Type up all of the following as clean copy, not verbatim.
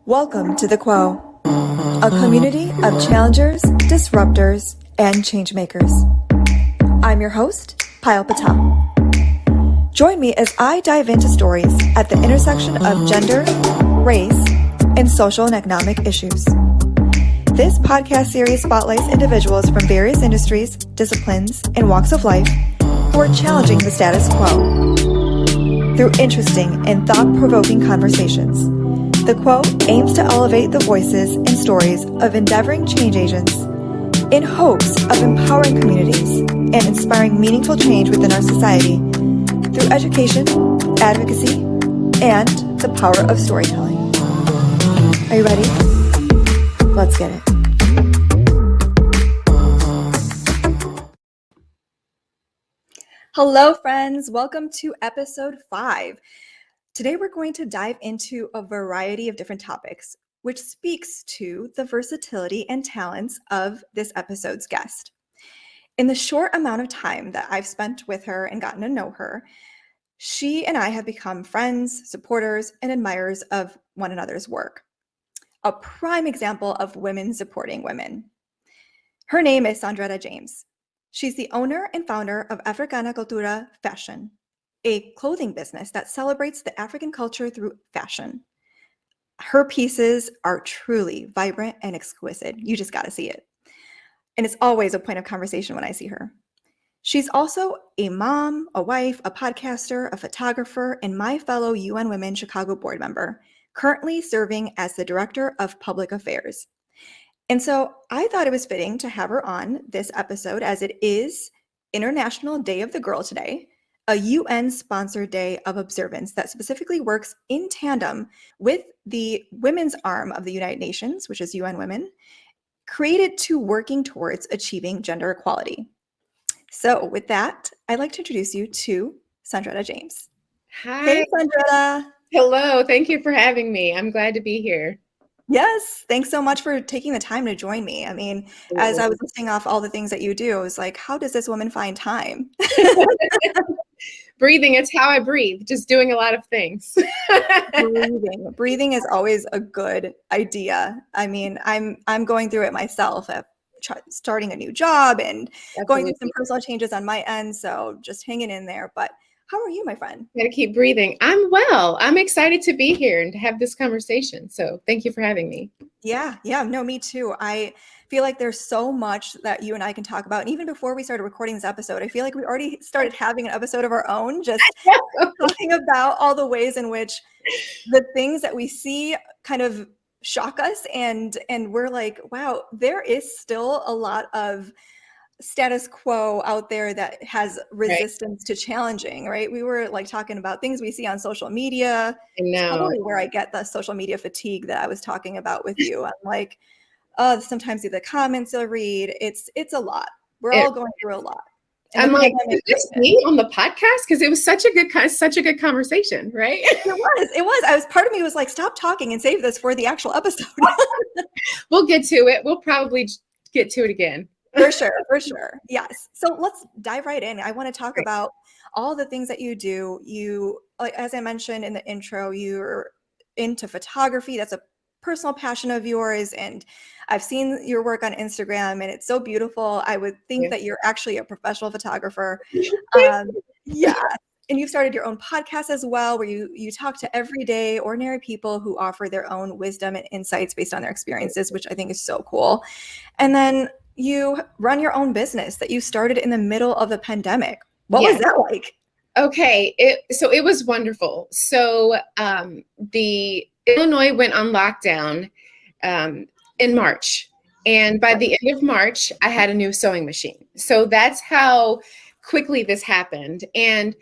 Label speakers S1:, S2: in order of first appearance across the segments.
S1: Welcome to The Quo, a community of challengers, disruptors, and changemakers. I'm your host, Payal Patel. Join me as I dive into stories at the intersection of gender, race, and social and economic issues. This podcast series spotlights individuals from various industries, disciplines, and walks of life who are challenging the status quo. Through interesting and thought-provoking conversations, The Quo aims to elevate the voices and stories of endeavoring change agents in hopes of empowering communities and inspiring meaningful change within our society through education, advocacy, and the power of storytelling. Are you ready? Let's get it. Hello, friends. Welcome to episode 5. Today, we're going to dive into a variety of different topics, which speaks to the versatility and talents of this episode's guest. In the short amount of time that I've spent with her and gotten to know her, she and I have become friends, supporters, and admirers of one another's work. A prime example of women supporting women. Her name is Saundretta James. She's the owner and founder of Africana Cultura Fashion, a clothing business that celebrates the African culture through fashion. Her pieces are truly vibrant and exquisite. You just got to see it. And it's always a point of conversation when I see her. She's also a mom, a wife, a podcaster, a photographer, and my fellow UN Women Chicago board member, currently serving as the Director of Public Affairs. And so I thought it was fitting to have her on this episode as it is International Day of the Girl today, a UN-sponsored day of observance that specifically works in tandem with the women's arm of the United Nations, which is UN Women, created to working towards achieving gender equality. So with that, I'd like to introduce you to Saundretta James.
S2: Hi.
S1: Hey, Saundretta.
S2: Hello. Thank you for having me. I'm glad to be here.
S1: Yes. Thanks so much for taking the time to join me. I mean, as I was listing off all the things that you do, I was like, how does this woman find time?
S2: Breathing, it's how I breathe, just doing a lot of things.
S1: Breathing is always a good idea. I mean, I'm going through it myself, starting a new job and going through some personal changes on my end. So just hanging in there. But how are you, my friend?
S2: Gotta keep breathing. I'm well. I'm excited to be here and to have this conversation. So thank you for having me.
S1: Yeah. No, me too. I feel like there's so much that you and I can talk about. And even before we started recording this episode, I feel like we already started having an episode of our own, just talking about all the ways in which the things that we see kind of shock us. And we're like, wow, there is still a lot of status quo out there that has resistance to challenging, right? We were like talking about things we see on social media. It's probably where I get the social media fatigue that I was talking about with you. I'm like, sometimes the comments you'll read, it's a lot. We're all going through a lot. And
S2: I'm like, is this me on the podcast? Because it was such a good conversation, right?
S1: It was. Part of me was like, stop talking and save this for the actual episode.
S2: We'll get to it. We'll probably get to it again.
S1: For sure. Yes. So let's dive right in. I want to talk about all the things that you do. You, like, as I mentioned in the intro, you're into photography. That's a personal passion of yours. And I've seen your work on Instagram and it's so beautiful. I would think that you're actually a professional photographer. Yeah. And you've started your own podcast as well, where you talk to everyday, ordinary people who offer their own wisdom and insights based on their experiences, which I think is so cool. And then you run your own business that you started in the middle of the pandemic. What was that like?
S2: Okay, it was wonderful. So the Illinois went on lockdown in March. And by the end of March, I had a new sewing machine. So that's how quickly this happened. And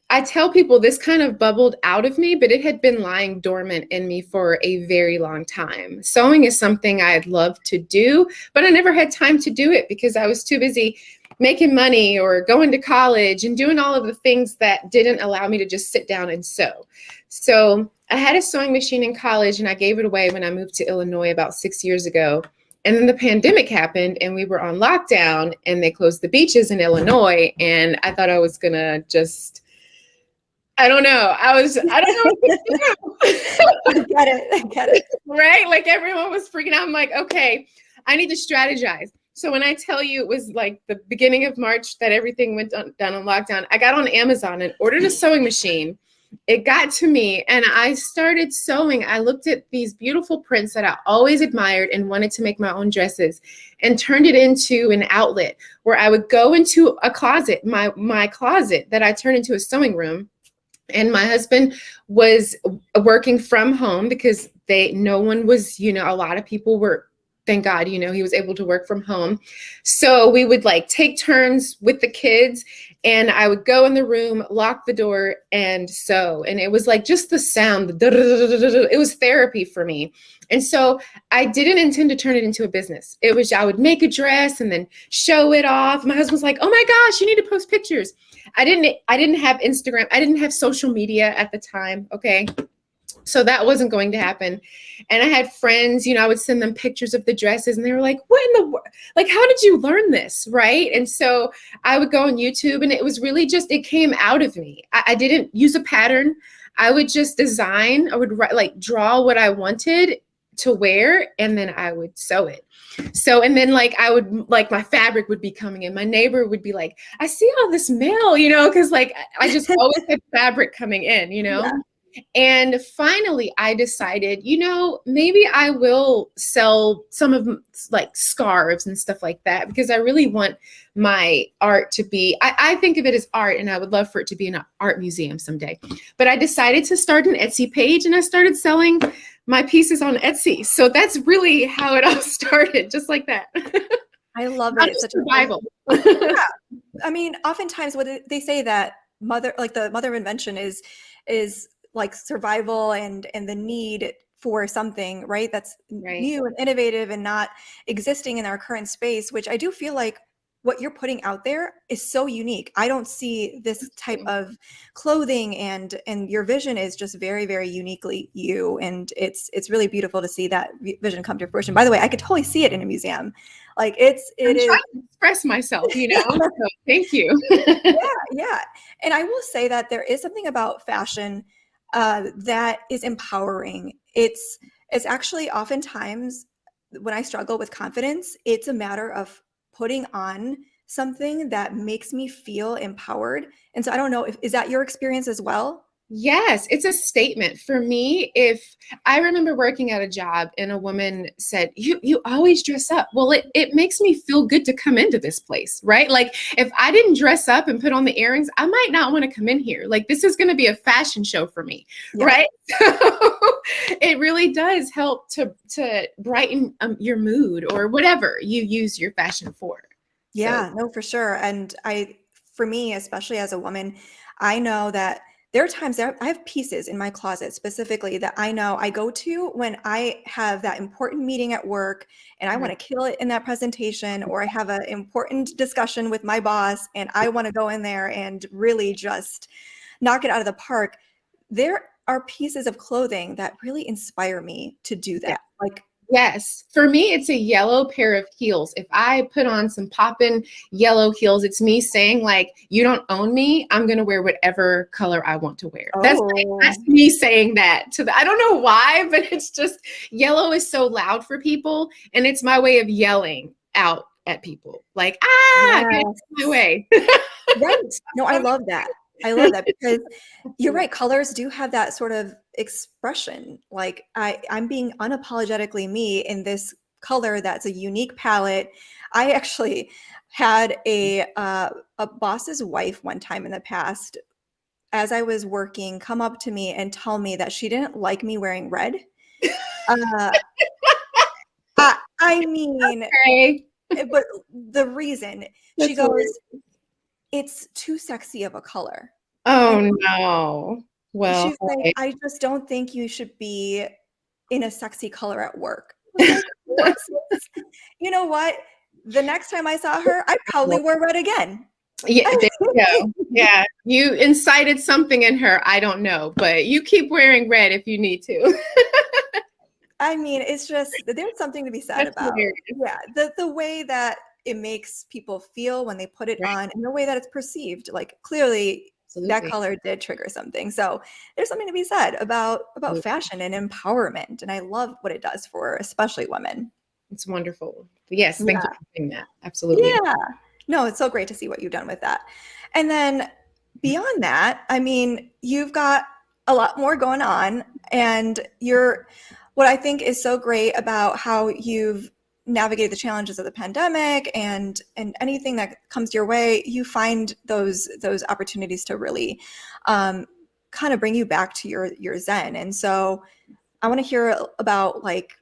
S2: I tell people this kind of bubbled out of me, but it had been lying dormant in me for a very long time. Sewing is something I'd love to do, but I never had time to do it because I was too busy making money or going to college and doing all of the things that didn't allow me to just sit down and sew. So I had a sewing machine in college and I gave it away when I moved to Illinois about 6 years ago. And then the pandemic happened and we were on lockdown and they closed the beaches in Illinois. And I thought I was going to just I don't know. I don't know what to do.
S1: I get it. I get it.
S2: Right? Like everyone was freaking out. I'm like, okay, I need to strategize. So when I tell you it was like the beginning of March that everything went down on lockdown, I got on Amazon and ordered a sewing machine. It got to me and I started sewing. I looked at these beautiful prints that I always admired and wanted to make my own dresses and turned it into an outlet where I would go into a closet, my closet that I turned into a sewing room. And my husband was working from home because no one was, a lot of people were, thank God, he was able to work from home. So we would like take turns with the kids and I would go in the room, lock the door and sew. And it was like just the sound, it was therapy for me. And so I didn't intend to turn it into a business. It was, I would make a dress and then show it off. My husband was like, oh my gosh, you need to post pictures. I didn't have Instagram. I didn't have social media at the time. Okay. So that wasn't going to happen. And I had friends, I would send them pictures of the dresses and they were like, what in the world? Like, how did you learn this? Right. And so I would go on YouTube and it was really just, it came out of me. I didn't use a pattern. I would just design. I would draw what I wanted to wear and then I would sew it. So, and then my fabric would be coming in. My neighbor would be like, I see all this mail, because I just always had fabric coming in,
S1: Yeah.
S2: And finally I decided, maybe I will sell some of like scarves and stuff like that because I really want my art to be, I think of it as art and I would love for it to be in an art museum someday. But I decided to start an Etsy page and I started selling my pieces on Etsy. So that's really how it all started, just like that.
S1: I love
S2: Not
S1: it. It's
S2: just
S1: such
S2: survival.
S1: yeah. I mean, oftentimes what they say that the mother of invention is like survival and the need for something, right? That's
S2: Right.
S1: new and innovative and not existing in our current space, which I do feel like what you're putting out there is so unique. I don't see this type of clothing and your vision is just very, very uniquely you. And it's really beautiful to see that vision come to fruition. By the way, I could totally see it in a museum. Like it
S2: I'm
S1: is
S2: trying to express myself, So thank you.
S1: yeah. And I will say that there is something about fashion that is empowering. It's actually oftentimes when I struggle with confidence, it's a matter of putting on something that makes me feel empowered. And so I don't know is that your experience as well?
S2: Yes, it's a statement for me. If I remember working at a job and a woman said, you always dress up. Well, it makes me feel good to come into this place, right? Like if I didn't dress up and put on the earrings, I might not want to come in here. Like this is going to be a fashion show for me,
S1: Yeah.
S2: right? So it really does help to brighten your mood or whatever you use your fashion for.
S1: Yeah,
S2: So.
S1: no, for sure. And for me, especially as a woman, I know that there are times that I have pieces in my closet specifically that I know I go to when I have that important meeting at work and I want to kill it in that presentation, or I have an important discussion with my boss and I want to go in there and really just knock it out of the park. There are pieces of clothing that really inspire me to do that. Like,
S2: Yes. For me, it's a yellow pair of heels. If I put on some poppin' yellow heels, it's me saying like, you don't own me. I'm going to wear whatever color I want to wear. That's me saying that I don't know why, but it's just yellow is so loud for people. And it's my way of yelling out at people like, get my way.
S1: Right. No, I love that. I love that because you're right. Colors do have that sort of expression. Like I'm being unapologetically me in this color that's a unique palette. I actually had a boss's wife one time in the past as I was working come up to me and tell me that she didn't like me wearing red. I mean,
S2: Okay.
S1: but the reason she goes, it's too sexy of a color.
S2: Oh
S1: And
S2: no. Well,
S1: she's like, I just don't think you should be in a sexy color at work. I was like, what? You know what? The next time I saw her, I probably wore red again.
S2: yeah, there you go. Yeah, you incited something in her. I don't know, but you keep wearing red if you need to.
S1: I mean, it's just there's something to be said
S2: That's
S1: about
S2: hilarious.
S1: the way that it makes people feel when they put it
S2: Right.
S1: on and the way that it's perceived. Like clearly that
S2: Absolutely.
S1: color did trigger something. So there's something to be said about fashion and empowerment. And I love what it does for especially women.
S2: It's wonderful. Yes, thank you
S1: Yeah.
S2: for saying that. Absolutely.
S1: Yeah. No, it's so great to see what you've done with that. And then beyond that, I mean, you've got a lot more going on, and what I think is so great about how you've navigated the challenges of the pandemic and anything that comes your way, you find those opportunities to really kind of bring you back to your zen. And so I want to hear about like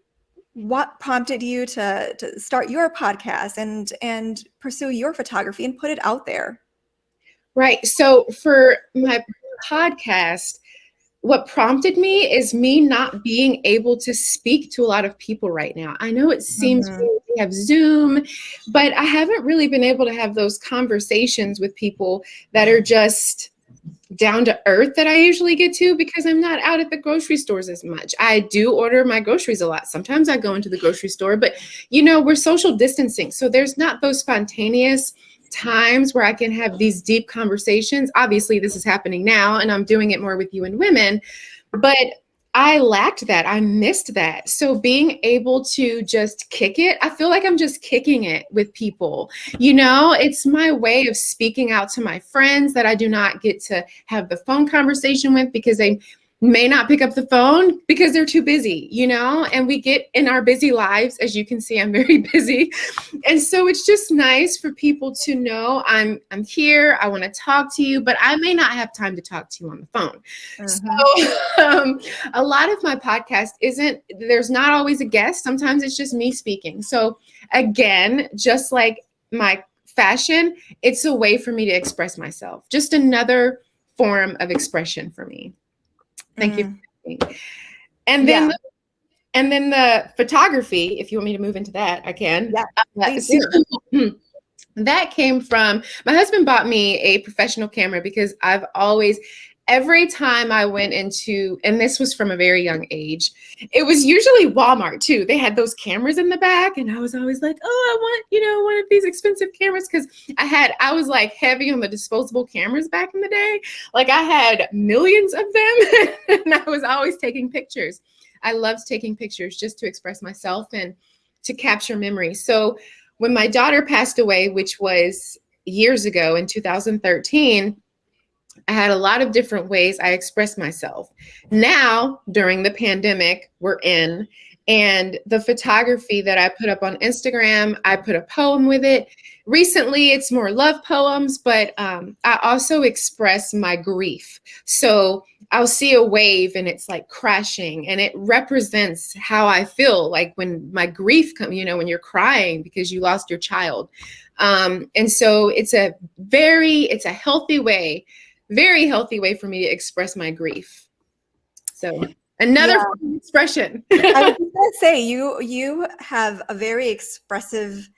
S1: what prompted you to start your podcast and pursue your photography and put it out there.
S2: Right. So for my podcast, what prompted me is me not being able to speak to a lot of people right now. I know it seems
S1: Mhm.
S2: weird, we have Zoom, but I haven't really been able to have those conversations with people that are just down to earth that I usually get to because I'm not out at the grocery stores as much. I do order my groceries a lot. Sometimes I go into the grocery store, but we're social distancing. So there's not those spontaneous times where I can have these deep conversations. Obviously, this is happening now and I'm doing it more with you and women, but I lacked that. I missed that. So being able to just kick it, I feel like I'm just kicking it with people. It's my way of speaking out to my friends that I do not get to have the phone conversation with because they may not pick up the phone because they're too busy, and we get in our busy lives. As you can see, I'm very busy. And so it's just nice for people to know I'm here. I want to talk to you, but I may not have time to talk to you on the phone.
S1: Mhm.
S2: So a lot of my podcast there's not always a guest. Sometimes it's just me speaking. So again, just like my fashion, it's a way for me to express myself. Just another form of expression for me. Thank you
S1: Mm.
S2: for asking. And
S1: Yeah.
S2: then and then the photography, if you want me to move into that, I can.
S1: Yeah. Please
S2: So
S1: do.
S2: that came from my husband bought me a professional camera because every time I went into, and this was from a very young age, it was usually Walmart too. They had those cameras in the back, and I was always like, oh, I want, one of these expensive cameras because I was like heavy on the disposable cameras back in the day. Like I had millions of them, and I was always taking pictures. I loved taking pictures just to express myself and to capture memories. So when my daughter passed away, which was years ago in 2013, I had a lot of different ways I expressed myself. Now, during the pandemic we're in, and the photography that I put up on Instagram, I put a poem with it. Recently, it's more love poems, but I also express my grief. So I'll see a wave and it's like crashing, and it represents how I feel like when my grief comes, when you're crying because you lost your child. And so it's a healthy way, very healthy way for me to express my grief. So another
S1: Yeah.
S2: form of expression.
S1: I was just gonna say you have a very expressive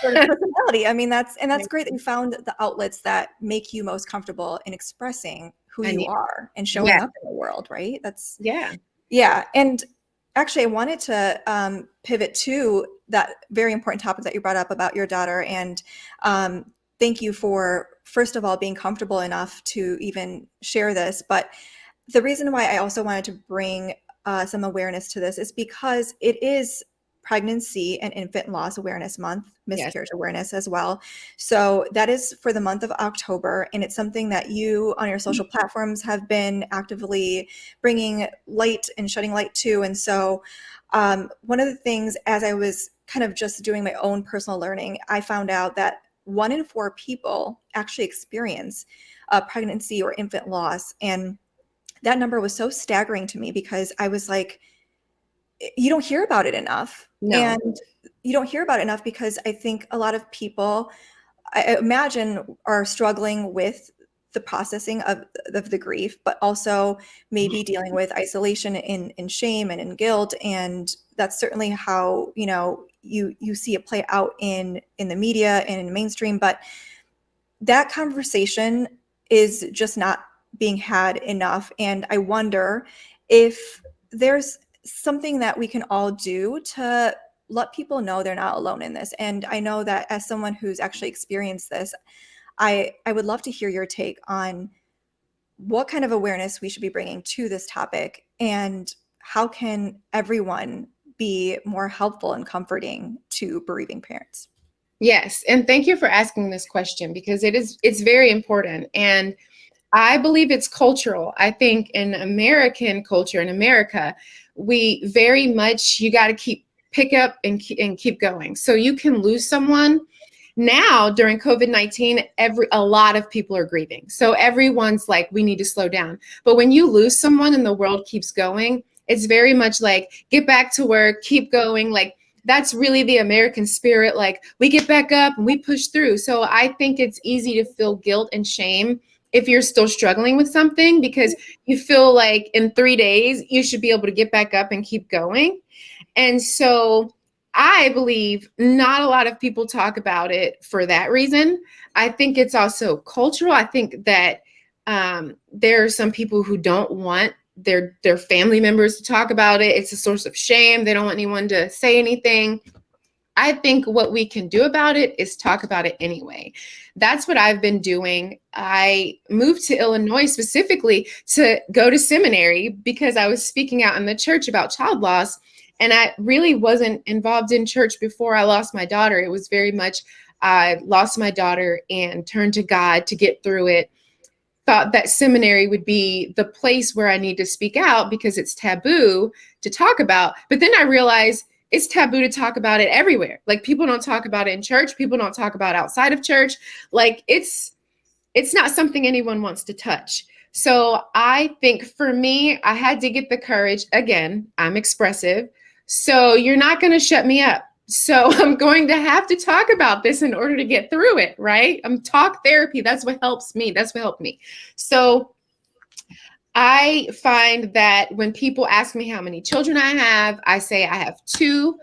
S1: sort of personality. I mean, that's great that you found the outlets that make you most comfortable in expressing who
S2: I
S1: you
S2: need,
S1: are and showing
S2: yeah,
S1: up in the world, right? That's
S2: yeah.
S1: Yeah. And actually, I wanted to pivot to that very important topic that you brought up about your daughter. And thank you for, first of all, being comfortable enough to even share this. But the reason why I also wanted to bring some awareness to this is because it is Pregnancy and Infant Loss Awareness Month,
S2: Yes.
S1: miscarriage awareness as well. So that is for the month of October, and it's something that you on your social platforms have been actively bringing light and shedding light to. And so one of the things, as I was kind of just doing my own personal learning, I found out that 1 in 4 people actually experience pregnancy or infant loss. And that number was so staggering to me because I was like, you don't hear about it enough.
S2: No.
S1: And you don't hear about it enough because I think a lot of people, I imagine, are struggling with the processing of the grief, but also maybe dealing with isolation and shame and in guilt. And that's certainly how, you see it play out in the media and in mainstream. But that conversation is just not being had enough. And I wonder if there's something that we can all do to let people know they're not alone in this. And I know that, as someone who's actually experienced this, I would love to hear your take on, what kind of awareness we should be bringing to this topic, and how can everyone be more helpful and comforting to bereaving parents?
S2: Yes, and thank you for asking this question, because it's very important, and I believe it's cultural. I think in American culture, in America, we very much, you got to pick up and keep going. So you can lose someone. Now during COVID-19, a lot of people are grieving. So everyone's like, we need to slow down. But when you lose someone and the world keeps going, it's very much like, get back to work, keep going. Like, that's really the American spirit. Like, we get back up and we push through. So I think it's easy to feel guilt and shame if you're still struggling with something, because you feel like in 3 days, you should be able to get back up and keep going. And so I believe not a lot of people talk about it for that reason. I think it's also cultural. I think that there are some people who don't want their family members to talk about it. It's a source of shame. They don't want anyone to say anything. I think what we can do about it is talk about it anyway. That's what I've been doing. I moved to Illinois specifically to go to seminary because I was speaking out in the church about child loss. And I really wasn't involved in church before I lost my daughter. It was very much, I lost my daughter and turned to God to get through it. Thought that seminary would be the place where I need to speak out because it's taboo to talk about. But then I realized it's taboo to talk about it everywhere. Like, people don't talk about it in church. People don't talk about it outside of church. Like, it's not something anyone wants to touch. So I think for me, I had to get the courage. Again, I'm expressive. So you're not going to shut me up. So I'm going to have to talk about this in order to get through it, right? Talk therapy. That's what helps me. That's what helped me. So I find that when people ask me how many children I have, I say I have 2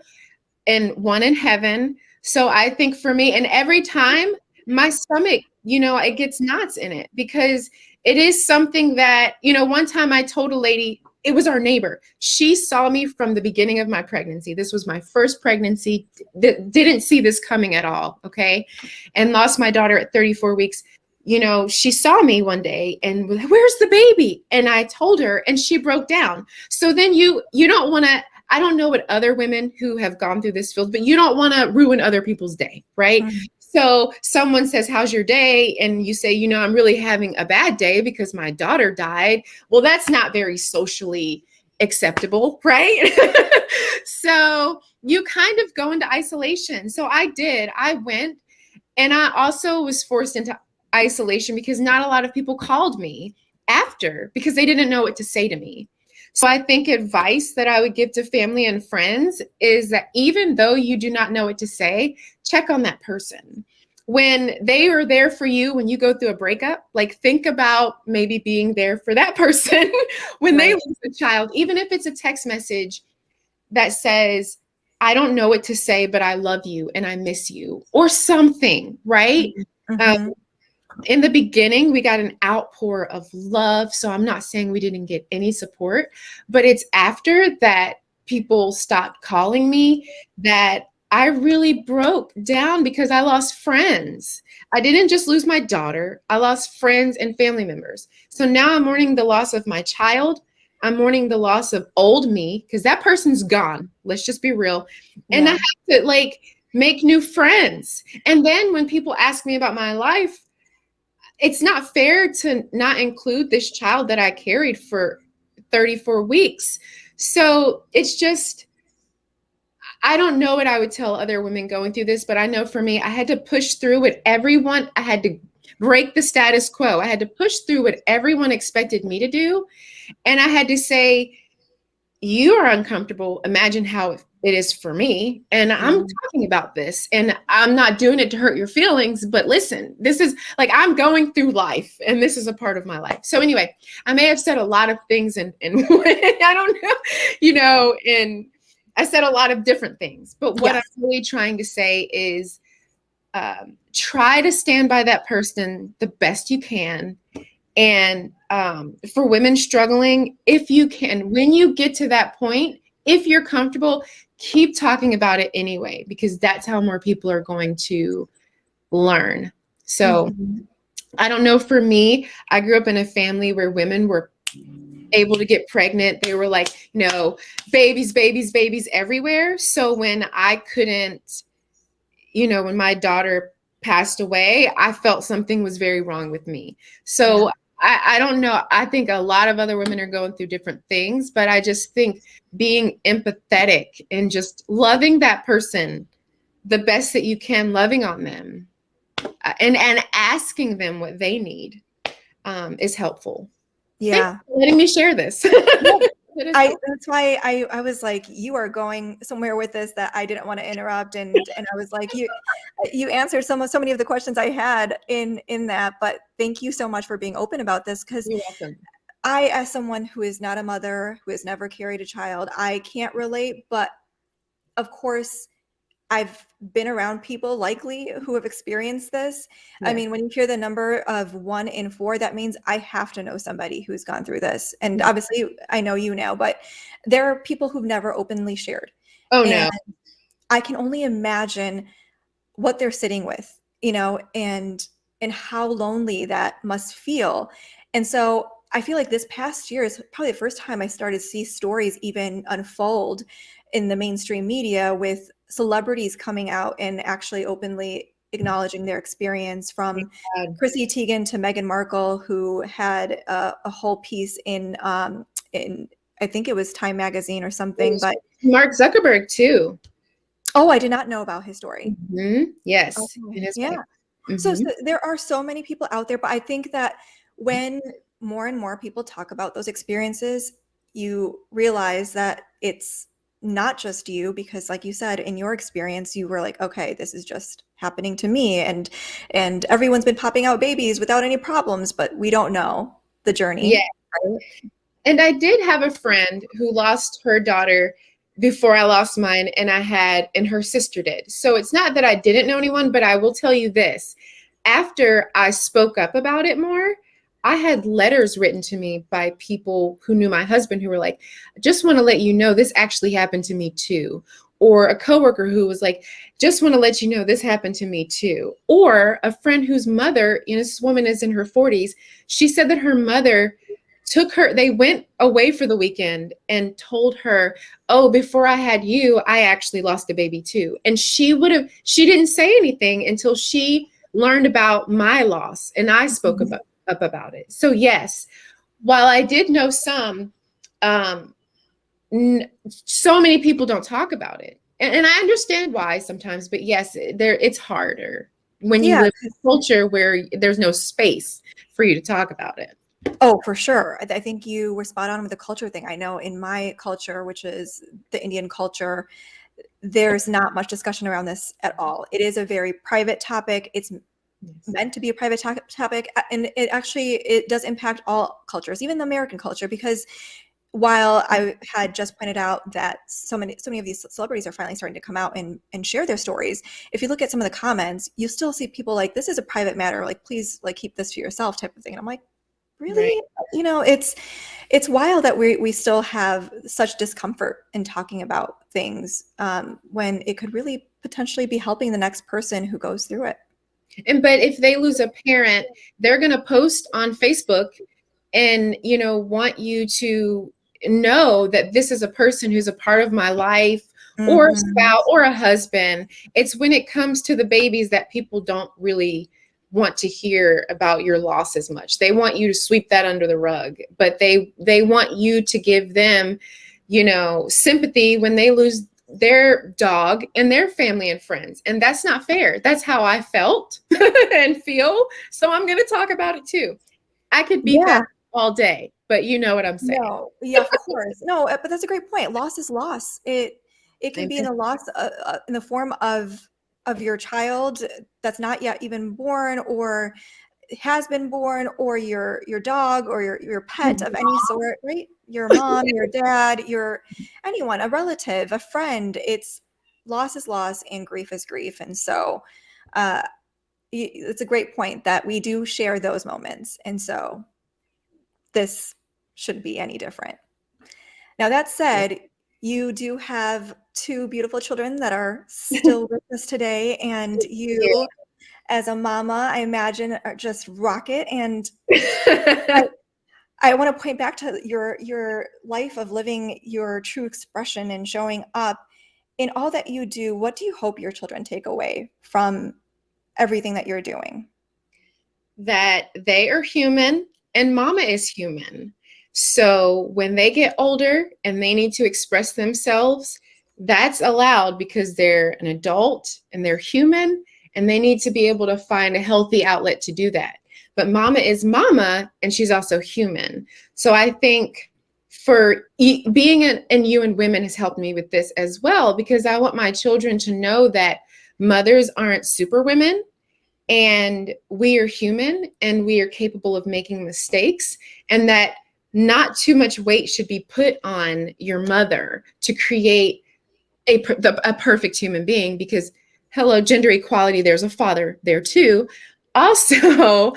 S2: and 1 in heaven. So I think for me, and every time my stomach, it gets knots in it, because it is something that, one time I told a lady, it was our neighbor. She saw me from the beginning of my pregnancy. This was my first pregnancy. Didn't see this coming at all. Okay. And lost my daughter at 34 weeks. She saw me one day and was like, "Where's the baby?" And I told her, and she broke down. So then you don't want to, I don't know what other women who have gone through this field, but you don't want to ruin other people's day, right? Mm-hmm. So someone says, "How's your day?" And you say, "I'm really having a bad day because my daughter died." Well, that's not very socially acceptable, right? So you kind of go into isolation. So I went, and I also was forced into isolation because not a lot of people called me after, because they didn't know what to say to me. So I think advice that I would give to family and friends is that even though you do not know what to say, check on that person. When they are there for you, when you go through a breakup, like, think about maybe being there for that person when they lose a child, even if it's a text message that says, "I don't know what to say, but I love you and I miss you," or something, right? Mm-hmm. In the beginning, we got an outpour of love. So I'm not saying we didn't get any support, but it's after that people stopped calling me that I really broke down, because I lost friends. I didn't just lose my daughter. I lost friends and family members. So now I'm mourning the loss of my child. I'm mourning the loss of old me, because that person's gone. Let's just be real. Yeah. And I have to make new friends. And then when people ask me about my life, it's not fair to not include this child that I carried for 34 weeks. So it's just, I don't know what I would tell other women going through this, but I know for me, I had to push through what everyone, I had to break the status quo. I had to push through what everyone expected me to do. And I had to say, you are uncomfortable. Imagine how it is for me. And I'm talking about this, and I'm not doing it to hurt your feelings, but listen, this is I'm going through life, and this is a part of my life. So anyway, I may have said a lot of things and I don't know, and I said a lot of different things, but what I'm really trying to say is try to stand by that person the best you can. And for women struggling, if you can, when you get to that point, if you're comfortable, keep talking about it anyway, because that's how more people are going to learn. So I don't know, for me, I grew up in a family where women were able to get pregnant. They were like, babies, babies, babies everywhere. So when I couldn't, when my daughter passed away, I felt something was very wrong with me.
S1: Yeah.
S2: So I don't know. I think a lot of other women are going through different things, but I just think being empathetic and just loving that person the best that you can, loving on them, and asking them what they need, is helpful. Thanks
S1: Yeah.
S2: for letting me share this.
S1: Yeah.
S2: It is helpful.
S1: That's why I was like, you are going somewhere with this that I didn't want to interrupt, and I was like, you answered so many of the questions I had in that, but thank you so much for being open about this, because
S2: You're welcome.
S1: I, as someone who is not a mother, who has never carried a child, I can't relate, but of course I've been around people likely who have experienced this. I
S2: Yes.
S1: mean, when you hear the number of 1 in 4, that means I have to know somebody who's gone through this. And obviously, I know you now, but there are people who've never openly shared.
S2: Oh
S1: And
S2: no.
S1: I can only imagine what they're sitting with, and how lonely that must feel. And so I feel like this past year is probably the first time I started to see stories even unfold in the mainstream media, with celebrities coming out and actually openly acknowledging their experience,
S2: Thank
S1: from
S2: God.
S1: Chrissy Teigen to Meghan Markle, who had a whole piece in I think it was Time magazine or something. But
S2: Mark Zuckerberg too.
S1: oh, I did not know about his story.
S2: Yes,
S1: Okay.
S2: in his
S1: Yeah.
S2: wife.
S1: So there are so many people out there, but I think that when more and more people talk about those experiences, you realize that it's not just you, because like you said, in your experience, you were like, okay, this is just happening to me, and everyone's been popping out babies without any problems, but we don't know the
S2: Yeah.
S1: journey. Right?
S2: And I did have a friend who lost her daughter before I lost mine, and her sister did. So it's not that I didn't know anyone, but I will tell you this. After I spoke up about it more, I had letters written to me by people who knew my husband who were like, just want to let you know this actually happened to me too. Or a coworker who was like, just want to let you know this happened to me too. Or a friend whose mother, this woman is in her 40s. She said that her mother they went away for the weekend and told her, oh, before I had you, I actually lost a baby too. And she didn't say anything until she learned about my loss, and I spoke
S1: Mhm.
S2: up about it. So yes, while I did know some, um, so many people don't talk about it. And I understand why sometimes, but yes, it's harder when you
S1: Yeah.
S2: live in a culture where there's no space for you to talk about it.
S1: Oh, for sure. I think you were spot on with the culture thing. I know in my culture, which is the Indian culture, there's not much discussion around this at all. It is a very private topic. It's
S2: Yes.
S1: meant to be a private topic, and it does impact all cultures, even the American culture, because while I had just pointed out that so many of these celebrities are finally starting to come out and share their stories, if you look at some of the comments, you still see people like, this is a private matter, like, please, like, keep this to yourself, type of thing. And I'm like,
S2: Right.
S1: really? It's wild that we still have such discomfort in talking about things, when it could really potentially be helping the next person who goes through it.
S2: But if they lose a parent, they're going to post on Facebook and, want you to know that this is a person who's a part of my life, or a
S1: Hmm.
S2: spouse or a husband. It's when it comes to the babies that people don't really want to hear about your loss as much. They want you to sweep that under the rug, but they want you to give them, sympathy when they lose their dog and their family and friends. And that's not fair. That's how I felt and feel. So I'm going to talk about it too. I could beat that
S1: Yeah.
S2: all day, but you know what I'm saying.
S1: No. Yeah, of course. No, but that's a great point. Loss is loss. It can be in
S2: Amen.
S1: the loss, in the form of your child that's not yet even born, or has been born, or your dog, or your pet of any sort, right? Your mom, your dad, your anyone, a relative, a friend. It's loss is loss, and grief is grief. And so uh it's a great point that we do share those moments, and so this shouldn't be any different. Now, that
S2: Yeah.
S1: said, you do have two beautiful children that are still with us today, and
S2: Yeah.
S1: as a mama, I imagine just rocket. And I, I want to point back to your life of living your true expression and showing up in all that you do. What do you hope your children take away from everything that you're doing?
S2: That they are human and mama is human. So when they get older and they need to express themselves, that's allowed because they're an adult and they're human and they need to be able to find a healthy outlet to do that. But mama is mama and she's also human. So I think for being in UN Women has helped me with this as well, because I want my children to know that mothers aren't superwomen and we are human and we are capable of making mistakes, and that not too much weight should be put on your mother to create a perfect human being, because hello, gender equality, there's a father there too. Also,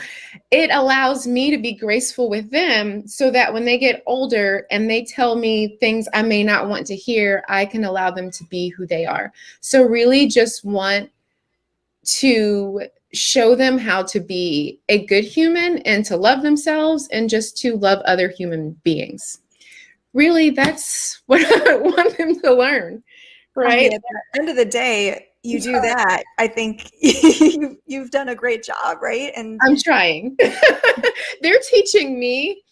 S2: it allows me to be graceful with them so that when they get older and they tell me things I may not want to hear, I can allow them to be who they are. So really just want to show them how to be a good human and to love themselves and just to love other human beings. Really, that's what I want them to learn,
S1: I
S2: right?
S1: mean, at the end of the day, you do that. I think you've done a great job, right? And
S2: I'm trying. They're teaching me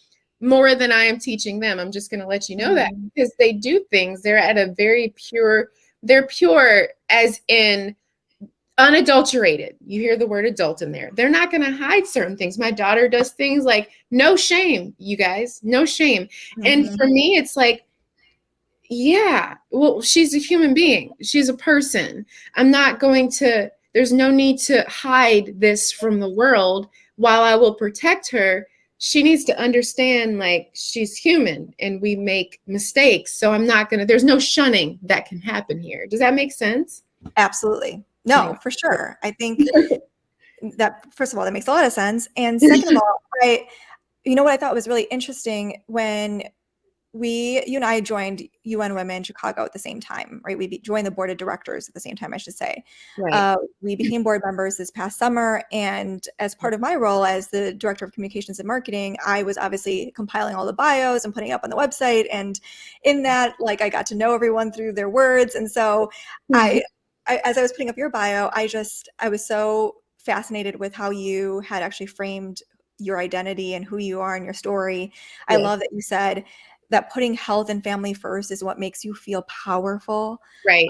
S2: more than I am teaching them. I'm just going to let you know that, because they do things. They're at a very pure, they're pure as in unadulterated. You hear the word adult in there. They're not going to hide certain things. My daughter does things like no shame, you guys, no shame. And for me, it's like, yeah, well, she's a human being. She's a person. I'm not going to, there's no need to hide this from the world. While I will protect her, she needs to understand like she's human and we make mistakes. So I'm not going to, there's no shunning that can happen here. Does that make sense?
S1: Absolutely. No, for sure. I think that, first of all, that makes a lot of sense. And second of all, you know what I thought was really interesting when you and I joined UN Women Chicago at the same time, right? We joined the board of directors at the same time, I should say.
S2: Right.
S1: We became board members this past summer. And as part of my role as the director of communications and marketing, I was obviously compiling all the bios and putting it up on the website. And in that, like, I got to know everyone through their words. And so as I was putting up your bio, I was so fascinated with how you had actually framed your identity and who you are and your story. I love that you said that putting health and family first is what makes you feel powerful.
S2: Right.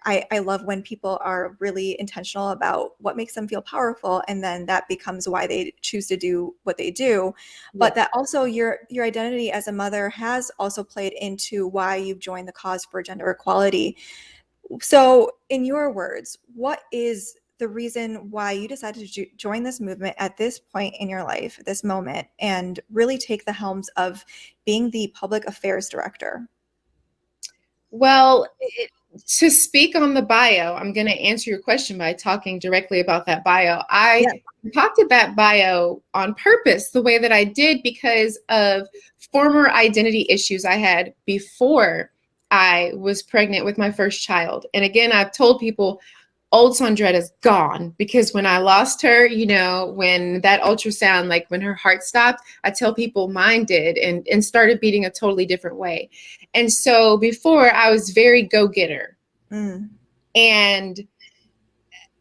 S1: I love when people are really intentional about what makes them feel powerful, and then that becomes why they choose to do what they do. But that also your identity as a mother has also played into why you've joined the cause for gender equality. So in your words, what is the reason why you decided to join this movement at this point in your life, at this moment, and really take the helms of being the public affairs director?
S2: Well, to speak on the bio, I'm going to answer your question by talking directly about that bio. I talked about that bio on purpose the way that I did because of former identity issues I had before I was pregnant with my first child. And again, I've told people old Saundretta's gone, because when I lost her, you know, when that ultrasound, like when her heart stopped, I tell people mine did and started beating a totally different way. And so before I was very go-getter. And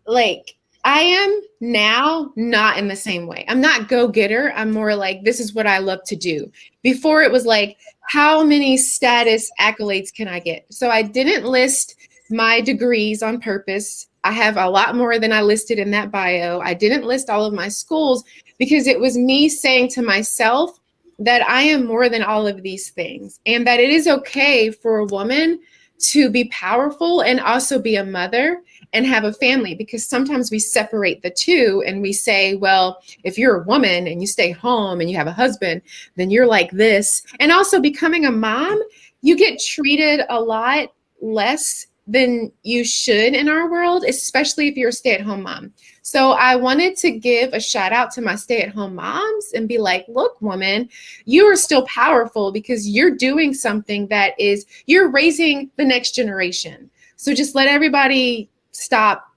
S2: like I am now not in the same way. I'm not go-getter. I'm more like, this is what I love to do. Before it was like, how many status accolades can I get? So I didn't list my degrees on purpose. I have a lot more than I listed in that bio. I didn't list all of my schools because it was me saying to myself that I am more than all of these things, and that it is okay for a woman to be powerful and also be a mother and have a family, because sometimes we separate the two and we say, well, if you're a woman and you stay home and you have a husband, then you're like this. And also becoming a mom, you get treated a lot less than you should in our world, especially if you're a stay-at-home mom. So I wanted to give a shout out to my stay-at-home moms and be like, look, woman, you are still powerful because you're doing something that is, you're raising the next generation. So just let everybody stop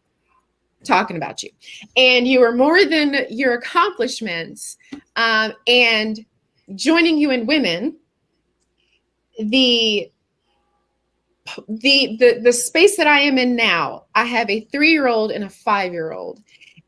S2: talking about you. And you are more than your accomplishments. And joining you in women, the space that I am in now, I have a 3-year-old and a 5-year-old.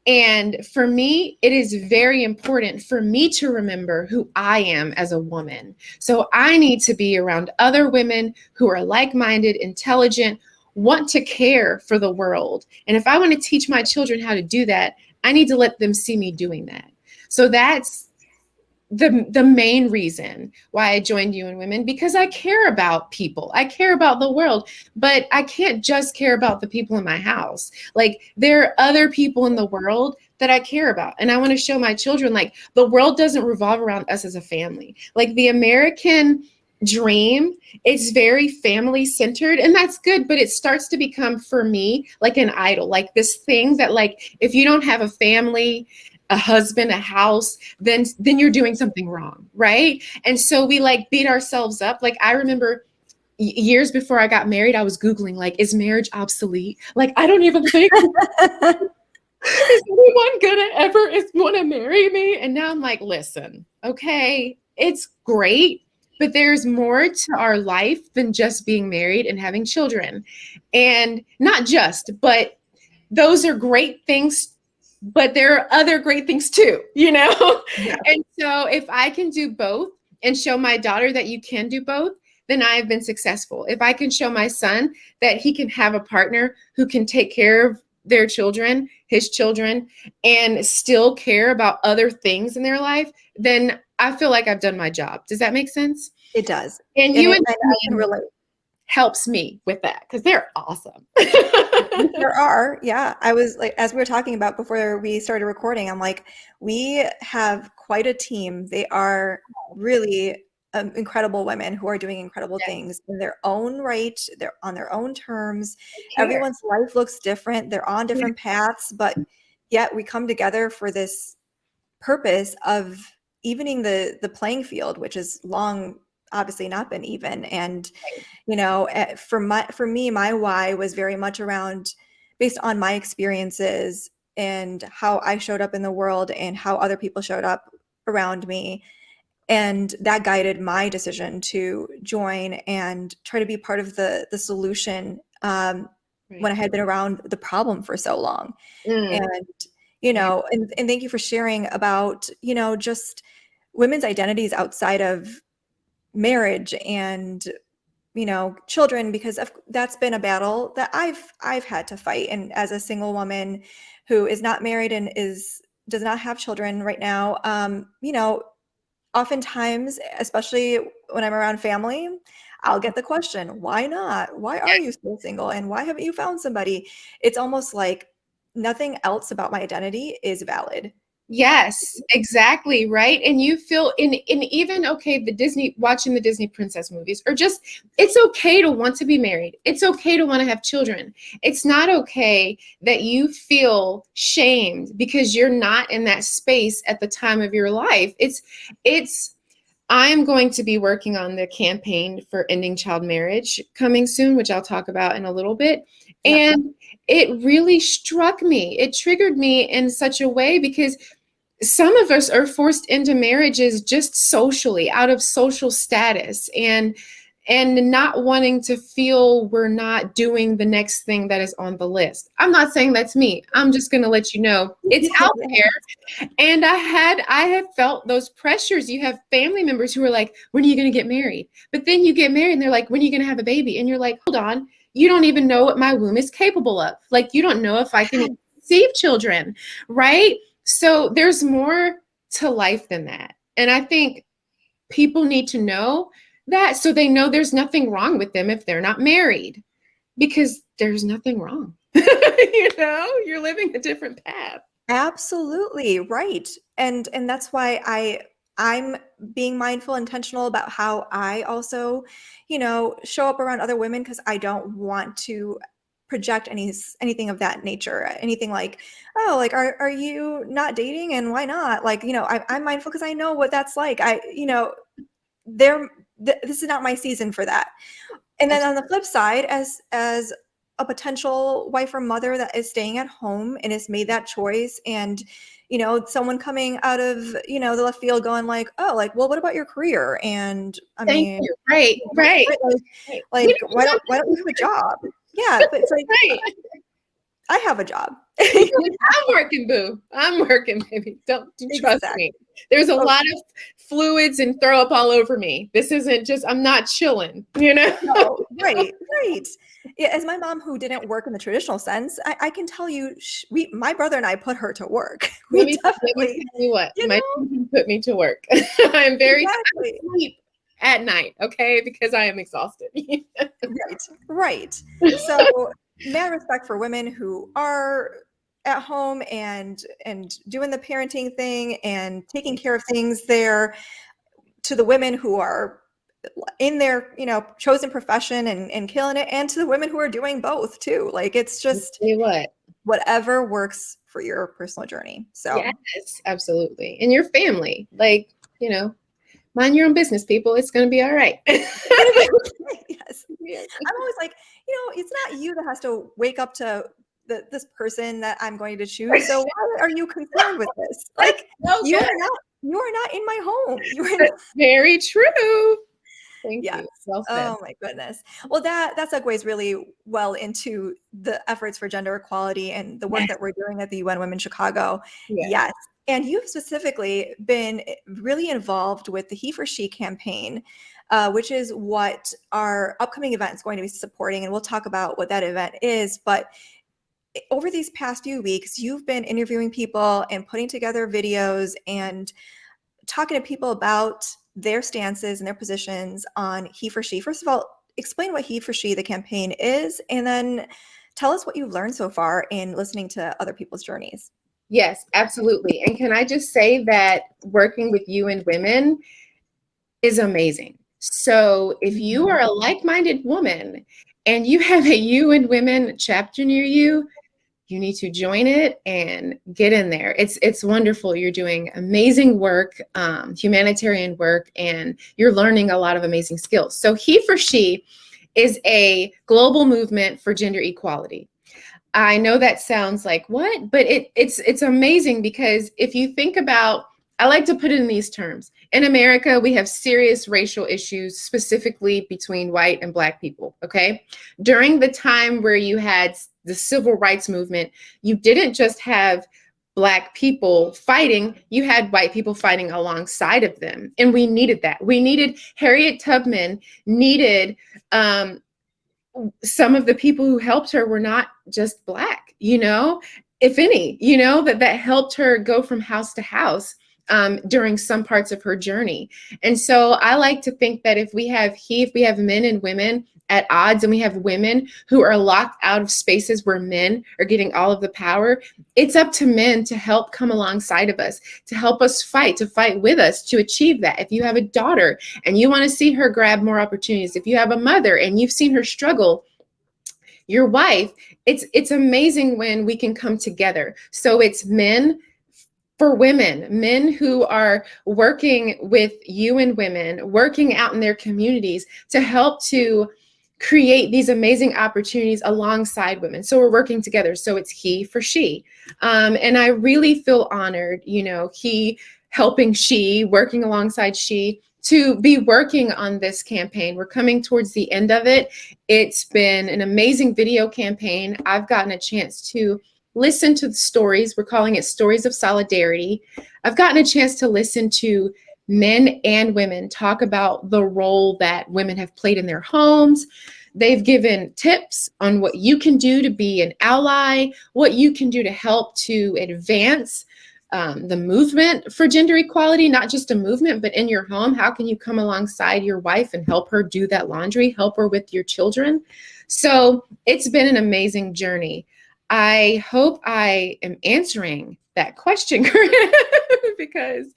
S2: And for me, it is very important for me to remember who I am as a woman. So I need to be around other women who are like-minded, intelligent, want to care for the world. And if I want to teach my children how to do that, I need to let them see me doing that. So that's the main reason why I joined UN Women, because I care about people. I care about the world, but I can't just care about the people in my house. Like, there are other people in the world that I care about. And I want to show my children, like, the world doesn't revolve around us as a family. Like, the American dream, it's very family centered, and that's good, but it starts to become, for me, like an idol, like this thing that, like, if you don't have a family, a husband, a house, then you're doing something wrong, right? And so we like beat ourselves up. Like, I remember years before I got married, I was Googling, like, is marriage obsolete? Like, I don't even think is anyone gonna ever want to marry me? And now I'm like, listen, okay, it's great, but there's more to our life than just being married and having children. And not just, but those are great things, but there are other great things too, you know?
S1: Yeah.
S2: And so if I can do both and show my daughter that you can do both, then I have been successful. If I can show my son that he can have a partner who can take care of their children, his children, and still care about other things in their life, then I feel like I've done my job. Does that make sense?
S1: It does.
S2: And
S1: And
S2: you
S1: it,
S2: and
S1: and I can relate.
S2: helps me with that because they're awesome.
S1: There are, yeah. I was like, as we were talking about before we started recording, I'm like, we have quite a team. They are really incredible women who are doing incredible
S2: Yes.
S1: things in their own right. They're on their own terms.
S2: Care.
S1: Everyone's life looks different. They're on different paths, but yet we come together for this purpose of evening the playing field, which has long obviously not been even. And you know, for me, my why was very much around based on my experiences and how I showed up in the world and how other people showed up around me. And that guided my decision to join and try to be part of the solution when I had been around the problem for so long. And, you know, and thank you for sharing about, you know, just women's identities outside of marriage and you know, children, because that's been a battle that I've had to fight. And as a single woman who is not married and does not have children right now, you know, oftentimes, especially when I'm around family, I'll get the question, why not? Why are you still single? And why haven't you found somebody? It's almost like nothing else about my identity is valid.
S2: Yes, exactly, right? And you feel in even okay, watching the Disney princess movies, or just it's okay to want to be married. It's okay to want to have children. It's not okay that you feel shamed because you're not in that space at the time of your life. It's I'm going to be working on the campaign for ending child marriage coming soon, which I'll talk about in a little bit.
S1: Yep.
S2: And it really struck me. It triggered me in such a way because some of us are forced into marriages just socially, out of social status, and not wanting to feel we're not doing the next thing that is on the list. I'm not saying that's me. I'm just going to let you know it's out there. And I have felt those pressures. You have family members who are like, when are you going to get married? But then you get married and they're like, when are you going to have a baby? And you're like, hold on, you don't even know what my womb is capable of. Like, you don't know if I can conceive children, right? So there's more to life than that. And I think people need to know that so they know there's nothing wrong with them if they're not married, because there's nothing wrong. You know, you're living a different path.
S1: Absolutely right. And that's why I'm being mindful, intentional about how I also, you know, show up around other women because I don't want to project anything of that nature. Anything like, oh, like are you not dating and why not? Like, you know, I'm mindful because I know what that's like. You know, this is not my season for that. And then on the flip side, as a potential wife or mother that is staying at home and has made that choice, and someone coming out of the left field going like, oh, like, well, what about your career? And I
S2: Thank
S1: mean,
S2: you. Right. Right.
S1: like why don't you have a job? Yeah, but it's like,
S2: Right.
S1: I have a job.
S2: I'm working, boo. I'm working, baby. Don't trust me. There's a lot of fluids and throw up all over me. This isn't just, I'm not chilling,
S1: No, right. Yeah, as my mom, who didn't work in the traditional sense, I can tell you, my brother and I put her to work.
S2: Let me tell you what, my children put me to work. I'm very I sleep at night, okay, because I am exhausted.
S1: Right. So, mad respect for women who are at home and doing the parenting thing and taking care of things there, to the women who are in their chosen profession and killing it, and to the women who are doing both too. Like, it's just whatever works for your personal journey. So
S2: yes, absolutely. And your family, like, mind your own business, people. It's going to be all right.
S1: Yes. I'm always like, it's not you that has to wake up to this person that I'm going to choose. So why are you concerned with this? Like, you are not in my home.
S2: That's very true. Thank you. Well said.
S1: Oh my goodness. Well, that segues really well into the efforts for gender equality and the work that we're doing at the UN Women Chicago. Yes. And you've specifically been really involved with the He for She campaign, which is what our upcoming event is going to be supporting. And we'll talk about what that event is. But over these past few weeks, you've been interviewing people and putting together videos and talking to people about their stances and their positions on He for She. First of all, explain what He for She, the campaign, is, and then tell us what you've learned so far in listening to other people's journeys.
S2: Yes, absolutely. And can I just say that working with UN Women is amazing. So if you are a like-minded woman and you have a UN Women chapter near you, you need to join it and get in there. It's wonderful. You're doing amazing work, humanitarian work, and you're learning a lot of amazing skills. So He for She is a global movement for gender equality. I know that sounds like what, but it's amazing, because if you think about, I like to put it in these terms. In America, we have serious racial issues, specifically between white and Black people, okay? During the time where you had the civil rights movement, you didn't just have Black people fighting, you had white people fighting alongside of them. And we needed that. We needed, Harriet Tubman needed, some of the people who helped her were not just Black, if any, that helped her go from house to house during some parts of her journey. And so I like to think that if we have men and women at odds, and we have women who are locked out of spaces where men are getting all of the power, it's up to men to help come alongside of us, to help us fight, to fight with us to achieve that. If you have a daughter and you want to see her grab more opportunities, if you have a mother and you've seen her struggle, your wife, it's amazing when we can come together. So it's men for women, men who are working with UN Women, working out in their communities to help to create these amazing opportunities alongside women. So we're working together. So it's He for She. And I really feel honored, he helping she, working alongside she, to be working on this campaign. We're coming towards the end of it. It's been an amazing video campaign. I've gotten a chance to listen to the stories. We're calling it Stories of Solidarity. I've gotten a chance to listen to men and women talk about the role that women have played in their homes. They've given tips on what you can do to be an ally, what you can do to help to advance the movement for gender equality, not just a movement, but in your home. How can you come alongside your wife and help her do that laundry, help her with your children? So it's been an amazing journey. I hope I am answering that question because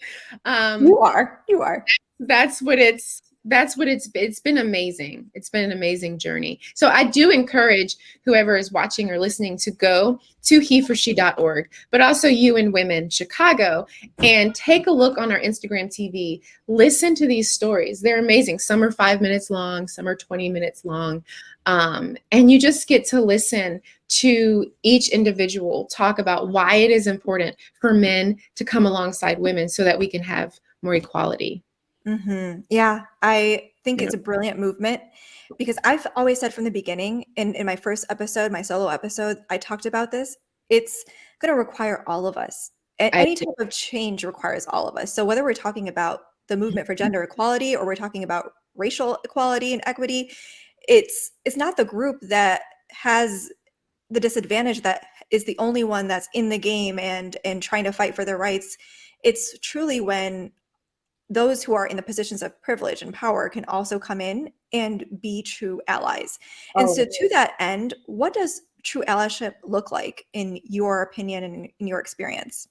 S1: you are.
S2: That's what it's that's what it's been amazing. It's been an amazing journey. So I do encourage whoever is watching or listening to go to heforshe.org, but also UN Women Chicago, and take a look on our Instagram TV. Listen to these stories. They're amazing. Some are 5 minutes long, some are 20 minutes long. And you just get to listen to each individual talk about why it is important for men to come alongside women so that we can have more equality.
S1: Yeah, I think
S2: Yeah.
S1: it's a brilliant movement because I've always said from the beginning, in my first episode, my solo episode, I talked about this. It's going to require all of us.
S2: I
S1: Any
S2: do.
S1: type of change requires all of us. So whether we're talking about the movement for gender equality or we're talking about racial equality and equity, it's not the group that has the disadvantage that is the only one that's in the game and trying to fight for their rights. It's truly when those who are in the positions of privilege and power can also come in and be true allies. And so,
S2: Oh.
S1: to that end, what does true allyship look like in your opinion and in your experience?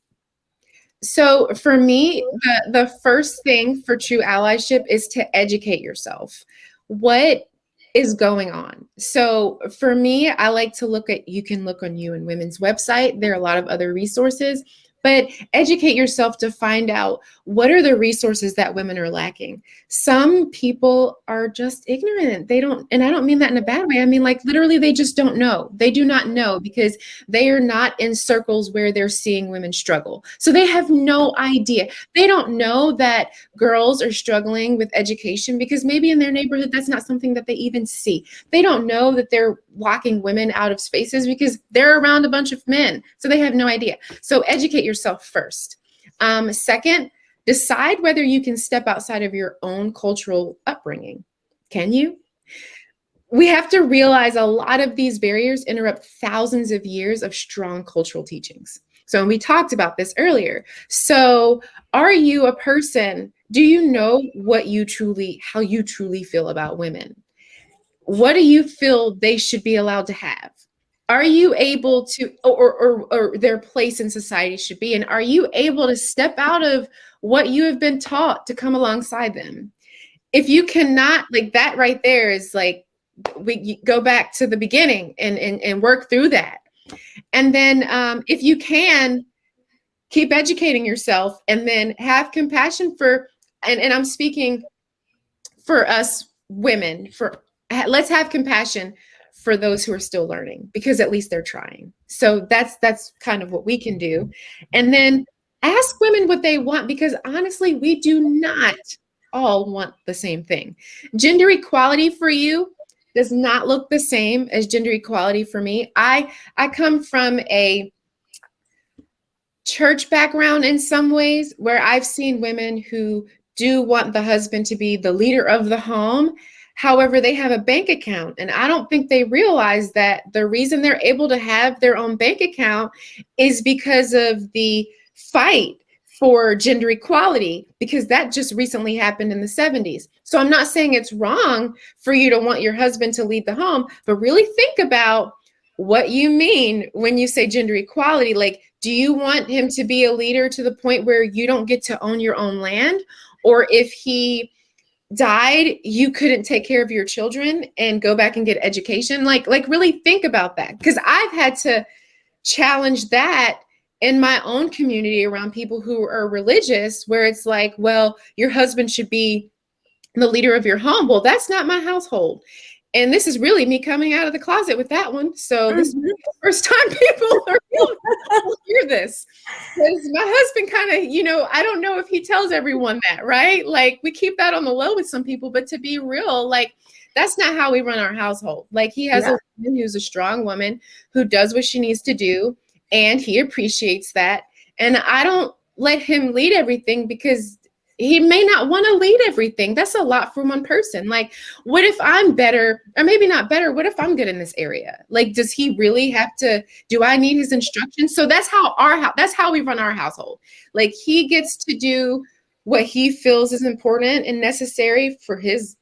S2: So for me, the first thing for true allyship is to educate yourself. What is going on? So for me, I like to you can look on UN Women's website. There are a lot of other resources, but educate yourself to find out what are the resources that women are lacking. Some people are just ignorant. They don't, and I don't mean that in a bad way. I mean, like literally, they just don't know. They do not know because they are not in circles where they're seeing women struggle. So they have no idea. They don't know that girls are struggling with education because maybe in their neighborhood, that's not something that they even see. They don't know that they're locking women out of spaces because they're around a bunch of men. So they have no idea. So educate yourself first. Second, decide whether you can step outside of your own cultural upbringing. Can you? We have to realize a lot of these barriers interrupt thousands of years of strong cultural teachings. So we talked about this earlier. So are you a person, do you know how you truly feel about women? What do you feel they should be allowed to have? Are you able to, or their place in society should be? And are you able to step out of what you have been taught to come alongside them? If you cannot, like that right there is like, we go back to the beginning and work through that. And then if you can, keep educating yourself and then have compassion for, and I'm speaking for us women, let's have compassion for those who are still learning because at least they're trying. So that's kind of what we can do. And then ask women what they want because honestly, we do not all want the same thing. Gender equality for you does not look the same as gender equality for me. I come from a church background in some ways where I've seen women who do want the husband to be the leader of the home. However, they have a bank account. And I don't think they realize that the reason they're able to have their own bank account is because of the fight for gender equality, because that just recently happened in the 70s. So I'm not saying it's wrong for you to want your husband to lead the home, but really think about what you mean when you say gender equality. Like, do you want him to be a leader to the point where you don't get to own your own land? Or if he died, you couldn't take care of your children and go back and get education? Like really think about that. Because I've had to challenge that in my own community around people who are religious, where it's like, well, your husband should be the leader of your home. Well, that's not my household. And this is really me coming out of the closet with that one. So this is the first time people are hear this. Because my husband kind of, I don't know if he tells everyone that, right? Like we keep that on the low with some people, but to be real, like that's not how we run our household. Like he has a woman who's a strong woman who does what she needs to do, and he appreciates that. And I don't let him lead everything because he may not want to lead everything. That's a lot for one person. Like, what if I'm better, or maybe not better? What if I'm good in this area? Like, does he really have to, do I need his instructions? So that's how we run our household. Like he gets to do what he feels is important and necessary for his,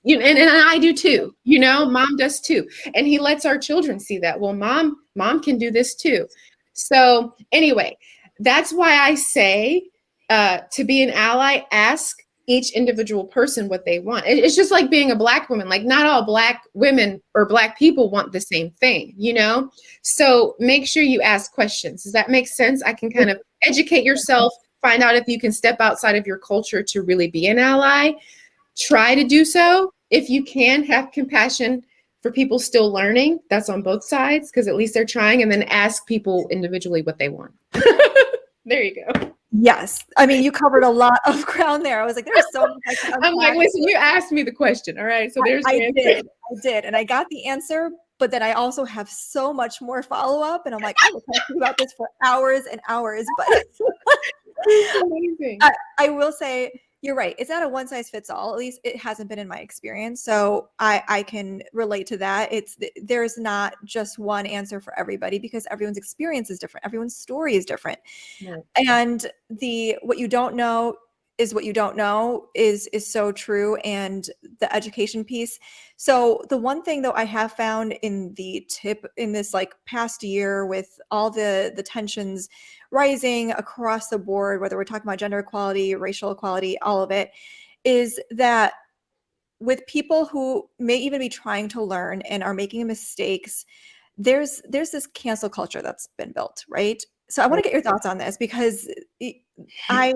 S2: and I do too, mom does too. And he lets our children see that. Well, mom can do this too. So anyway, that's why I say, to be an ally, ask each individual person what they want. It's just like being a Black woman. Like, not all Black women or Black people want the same thing, you know? So make sure you ask questions. Does that make sense? I can kind of educate yourself, find out if you can step outside of your culture to really be an ally. Try to do so. If you can, have compassion for people still learning. That's on both sides, because at least they're trying. And then ask people individually what they want. There you go.
S1: Yes. I mean, you covered a lot of ground there. I was like, there's so much I can
S2: I'm like,
S1: unpack.
S2: listen, you asked me the question. All right. So there's your answer.
S1: I did. And I got the answer, but then I also have so much more follow-up. And I'm like, I will talk to you about this for hours and hours. But
S2: Amazing.
S1: I will say, you're right. It's not a one size fits all. At least it hasn't been in my experience. So I can relate to that. There's not just one answer for everybody, because everyone's experience is different. Everyone's story is different.
S2: Yeah.
S1: And what you don't know is what you don't know is so true. And the education piece. So the one thing though I have found in this like past year, with all the tensions rising across the board, whether we're talking about gender equality, racial equality, all of it, is that with people who may even be trying to learn and are making mistakes, there's this cancel culture that's been built, right? So I want to get your thoughts on this, because I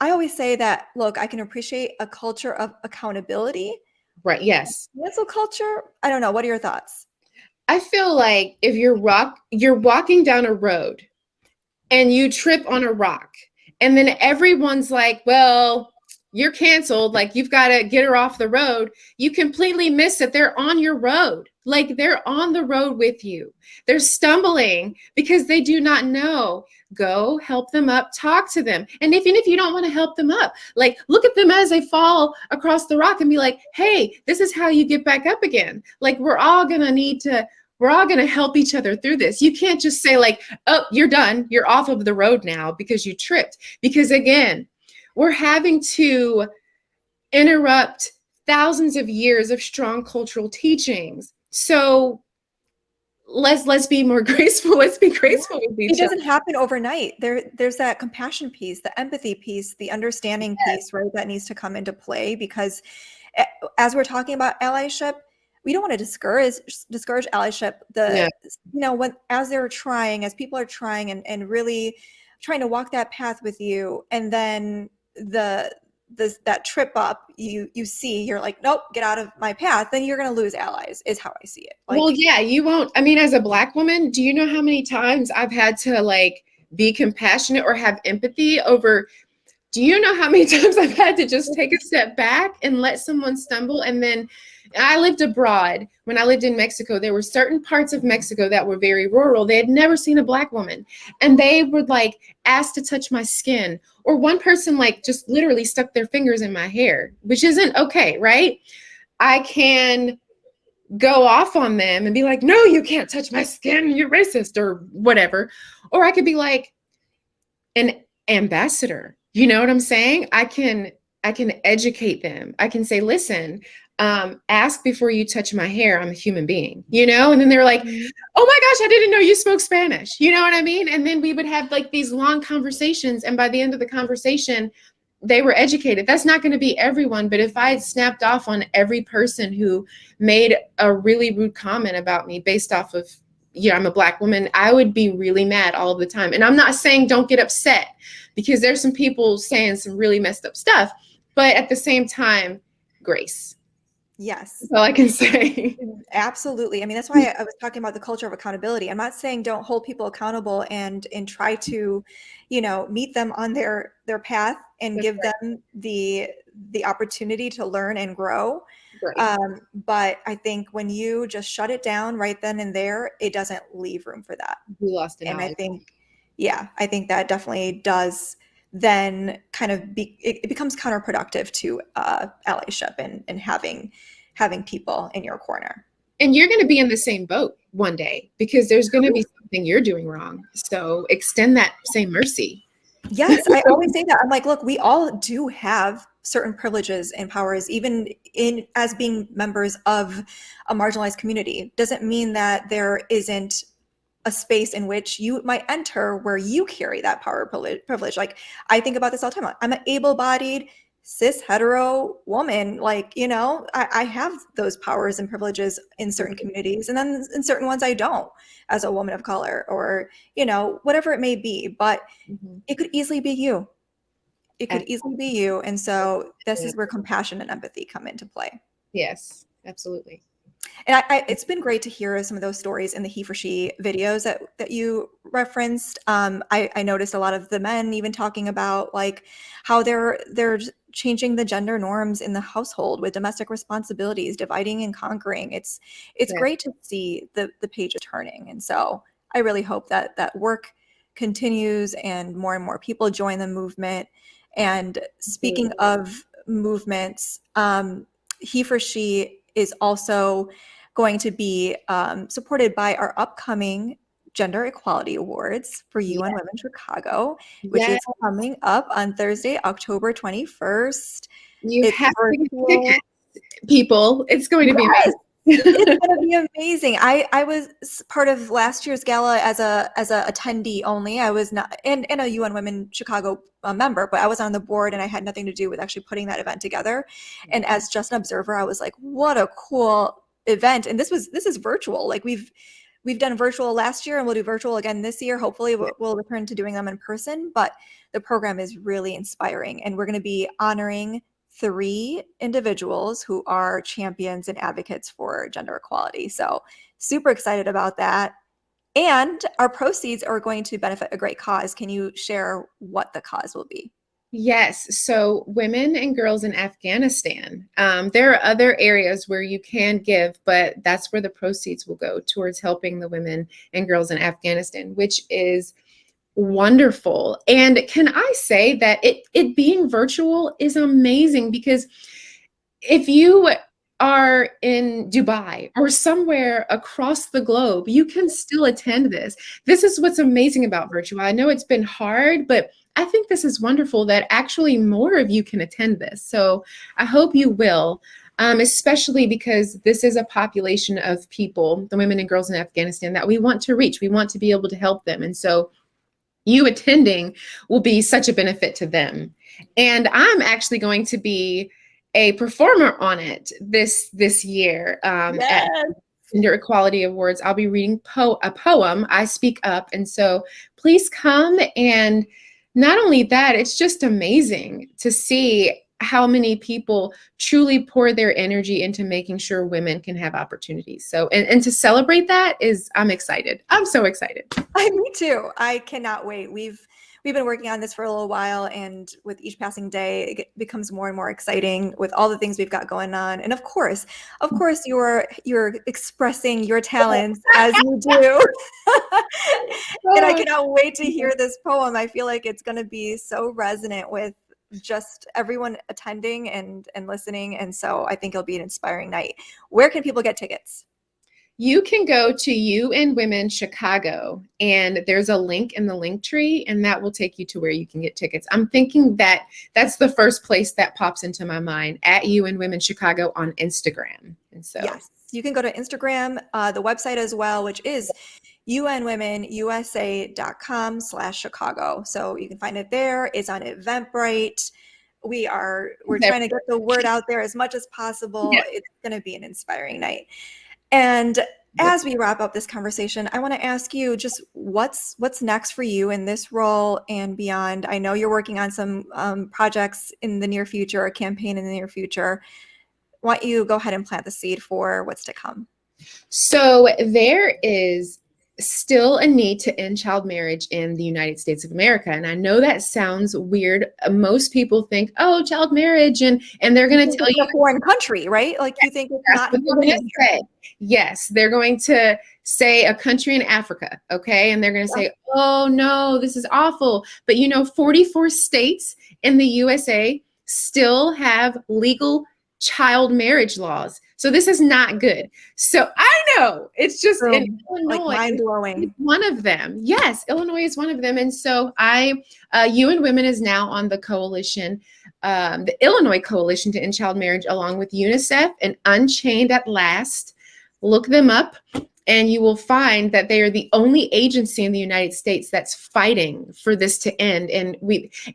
S1: always say that, look, I can appreciate a culture of accountability.
S2: Right. Yes.
S1: Cancel culture, I don't know. What are your thoughts?
S2: I feel like if you're walking down a road and you trip on a rock, and then everyone's like, well, you're canceled, like you've got to get her off the road, you completely miss that they're on your road. Like, they're on the road with you. They're stumbling because they do not know. Go help them up, talk to them. And even if you don't want to help them up, like, look at them as they fall across the rock and be like, hey, this is how you get back up again. Like, we're all going to help each other through this. You can't just say like, oh, you're done, you're off of the road now because you tripped. Because again, we're having to interrupt thousands of years of strong cultural teachings. So let's be more graceful. Let's be graceful with each other.
S1: It doesn't happen overnight. There's that compassion piece, the empathy piece, the understanding piece, right? That needs to come into play, because as we're talking about allyship, we don't want to discourage allyship. As people are trying and really trying to walk that path with you, and then that trip up, you see, you're like, nope, get out of my path, then you're going to lose allies, is how I see it. Like,
S2: well, yeah, you won't. I mean, as a Black woman, do you know how many times I've had to like be compassionate or have empathy over? Do you know how many times I've had to just take a step back and let someone stumble? And then I lived abroad. When I lived in Mexico, there were certain parts of Mexico that were very rural. They had never seen a Black woman, and they would like ask to touch my skin. Or one person like just literally stuck their fingers in my hair, which isn't okay, right? I can go off on them and be like, no, you can't touch my skin, you're racist, or whatever. Or I could be like an ambassador. You know what I'm saying? I can educate them. I can say, listen, ask before you touch my hair. I'm a human being, you know? And then they're like, oh my gosh, I didn't know you spoke Spanish. You know what I mean? And then we would have like these long conversations. And by the end of the conversation, they were educated. That's not going to be everyone. But if I had snapped off on every person who made a really rude comment about me based off of, I'm a Black woman, I would be really mad all the time. And I'm not saying don't get upset, because there's some people saying some really messed up stuff. But at the same time, grace.
S1: yes.
S2: That's all I can say.
S1: Absolutely. I mean, that's why I was talking about the culture of accountability. I'm not saying don't hold people accountable and try to, meet them on their path and
S2: That's
S1: give
S2: right.
S1: them the opportunity to learn and grow.
S2: Right.
S1: But I think when you just shut it down right then and there, it doesn't leave room for that.
S2: We lost an
S1: And
S2: ally.
S1: I think that definitely does then kind of it becomes counterproductive to allyship and having people in your corner.
S2: And you're going to be in the same boat one day, because there's going to be something you're doing wrong. So extend that same mercy.
S1: Yes, I always say that. I'm like, look, we all do have certain privileges and powers, even as being members of a marginalized community. Doesn't mean that there isn't a space in which you might enter where you carry that power privilege. Like, I think about this all the time. I'm an able-bodied cis hetero woman. Like, you know, I have those powers and privileges in certain communities, and then in certain ones I don't, as a woman of color, or, you know, whatever it may be. But
S2: Mhm.
S1: it could easily be you. It could
S2: Absolutely.
S1: easily be you. And so this is where compassion and empathy come into play.
S2: Yes, absolutely.
S1: And it's been great to hear some of those stories in the He for She videos that you referenced. I noticed a lot of the men even talking about like how they're changing the gender norms in the household with domestic responsibilities, dividing and conquering. It's
S2: Yeah,
S1: great to see the pages turning, and so I really hope that that work continues and more people join the movement. And speaking
S2: absolutely.
S1: of movements, He for She is also going to be supported by our upcoming Gender Equality Awards for UN
S2: Yeah.
S1: Women Chicago, which
S2: Yeah,
S1: is coming up on Thursday, October 21st.
S2: you
S1: It's
S2: have to get
S1: virtual.
S2: tickets, people. It's going to be
S1: Yes, it's
S2: amazing.
S1: gonna be amazing. I was part of last year's gala as a attendee only. I was not and a UN Women Chicago member, but I was on the board and I had nothing to do with actually putting that event together. And as just an observer, I was like, what a cool event. And this is virtual. Like we've done virtual last year and we'll do virtual again this year. Hopefully we'll return to doing them in person, but the program is really inspiring, and we're going to be honoring three individuals who are champions and advocates for gender equality. So super excited about that. And our proceeds are going to benefit a great cause. Can you share what the cause will be?
S2: Yes, so women and girls in Afghanistan. There are other areas where you can give, but that's where the proceeds will go towards helping the women and girls in Afghanistan, which is wonderful. And can I say that it being virtual is amazing, because if you are in Dubai or somewhere across the globe, you can still attend this. This is what's amazing about virtual. I know it's been hard, but I think this is wonderful that actually more of you can attend this. So I hope you will, especially because this is a population of people, the women and girls in Afghanistan, that we want to reach. We want to be able to help them. And so you attending will be such a benefit to them. And I'm actually going to be a performer on it this year, at
S1: Yes.
S2: Gender Equality Awards. I'll be reading a poem, I Speak Up. And so please come. And not only that, it's just amazing to see how many people truly pour their energy into making sure women can have opportunities. So, and to celebrate that I'm excited. I'm so excited.
S1: Me too. I cannot wait. We've been working on this for a little while, and with each passing day, becomes more and more exciting with all the things we've got going on. And of course, you're expressing your talents as you do. And I cannot wait to hear this poem. I feel like it's going to be so resonant with just everyone attending and listening. And so I think it'll be an inspiring night. Where can people get tickets?
S2: You can go to UN Women Chicago, and there's a link in the link tree, and that will take you to where you can get tickets. I'm thinking that that's the first place that pops into my mind, at UN Women Chicago on Instagram. And so,
S1: Yes, you can go to Instagram, the website as well, which is unwomenusa.com/Chicago. So you can find it there. It's on Eventbrite. We're trying to get the word out there as much as possible.
S2: yeah.
S1: It's going to be an inspiring night. And as we wrap up this conversation, I want to ask you just what's next for you in this role and beyond. I know you're working on some projects in the near future, a campaign in the near future. Why don't you go ahead and plant the seed for what's to come?
S2: So there is still a need to end child marriage in the United States of America. And I know that sounds weird. Most people think, oh, child marriage, and they're
S1: You
S2: going to
S1: think
S2: tell
S1: it's
S2: you
S1: a foreign country, right? Like you think it's
S2: that's
S1: not
S2: what they're going
S1: happening
S2: to
S1: here.
S2: say. Yes, they're going to say a country in Africa, okay? And they're going to
S1: Yeah.
S2: say, oh, no, this is awful. But 44 states in the USA still have legal child marriage laws. So this is not good. So I know it's just in
S1: Boom. Like
S2: Illinois
S1: mind
S2: is
S1: blowing.
S2: one of them. Yes, Illinois is one of them. And so UN Women is now on the coalition, the Illinois Coalition to End Child Marriage, along with UNICEF and Unchained at Last. Look them up, and you will find that they are the only agency in the United States that's fighting for this to end. And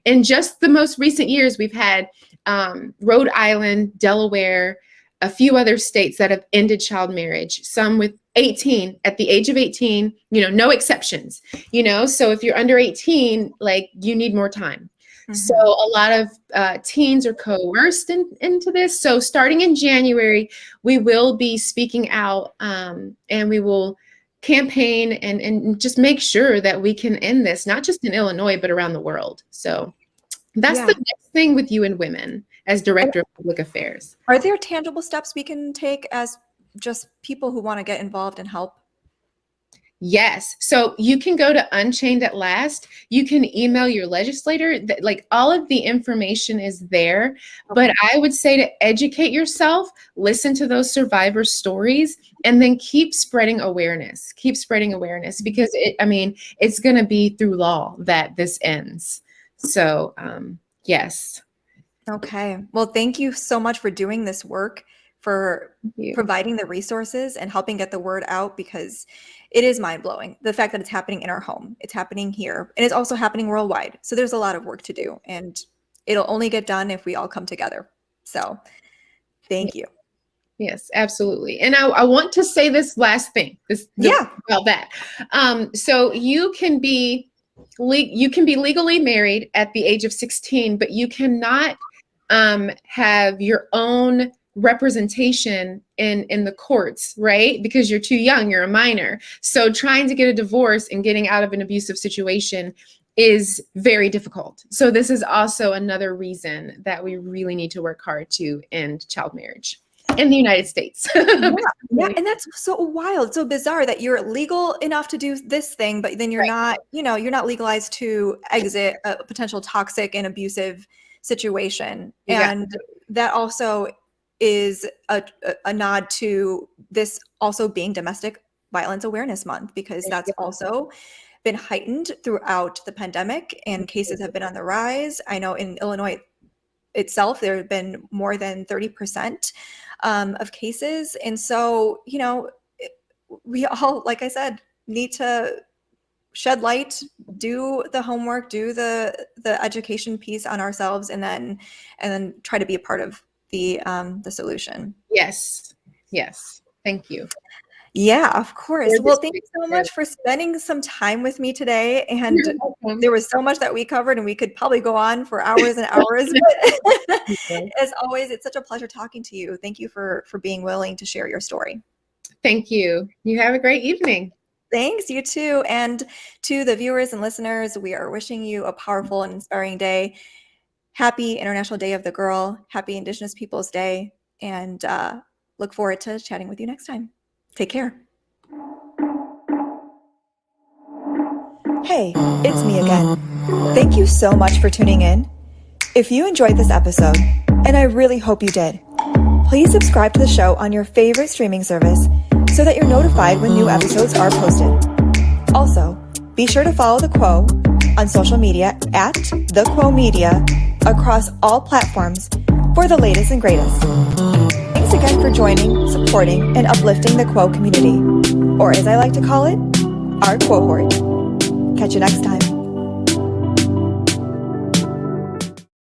S2: in just the most recent years, we've had Rhode Island, Delaware, a few other states that have ended child marriage, some with 18, at the age of 18, no exceptions, so if you're under 18, like, you need more time. So a lot of teens are coerced into this. So starting in January, we will be speaking out, and we will campaign and just make sure that we can end this, not just in Illinois, but around the world. So that's the next thing with UN Women as Director of Public Affairs.
S1: Are there tangible steps we can take as just people who want to get involved and help?
S2: Yes. So you can go to Unchained at Last. You can email your legislator. Like, all of the information is there. But I would say to educate yourself, listen to those survivor stories, and then keep spreading awareness. Keep spreading awareness, because it's going to be through law that this ends. So, yes.
S1: Okay. Well, thank you so much for doing this work, for providing the resources and helping get the word out, because it is mind-blowing, the fact that it's happening in our home. It's happening here, and it's also happening worldwide. So there's a lot of work to do, and it'll only get done if we all come together. So thank you.
S2: Yes, absolutely. And I want to say this last thing about that. So you can be legally married at the age of 16, but you cannot have your own representation in the courts, right? Because you're too young, you're a minor. So trying to get a divorce and getting out of an abusive situation is very difficult. So this is also another reason that we really need to work hard to end child marriage in the United States.
S1: Yeah, and that's so wild, so bizarre that you're legal enough to do this thing, but then you're not, you're not legalized to exit a potential toxic and abusive situation. And that also is a nod to this also being Domestic Violence Awareness Month, because that's also been heightened throughout the pandemic, and cases have been on the rise. I know in Illinois itself, there have been more than 30% of cases. And so, we all, like I said, need to shed light, do the homework, do the education piece on ourselves, and then try to be a part of the solution.
S2: Yes. Thank you.
S1: Yeah, of course. Well, thank you so much for spending some time with me today. And there was so much that we covered, and we could probably go on for hours and hours. But as always, it's such a pleasure talking to you. Thank you for being willing to share your story.
S2: Thank you. You have a great evening.
S1: Thanks, you too. And to the viewers and listeners, we are wishing you a powerful and inspiring day. Happy International Day of the Girl. Happy Indigenous Peoples Day. And look forward to chatting with you next time. Take care. Hey, it's me again. Thank you so much for tuning in. If you enjoyed this episode, and I really hope you did, please subscribe to the show on your favorite streaming service so that you're notified when new episodes are posted. Also, be sure to follow The Quo on social media at The Quo Media across all platforms for the latest and greatest. Thanks again for joining, supporting, and uplifting the Quo community, or as I like to call it, our Quo horde. Catch you next time.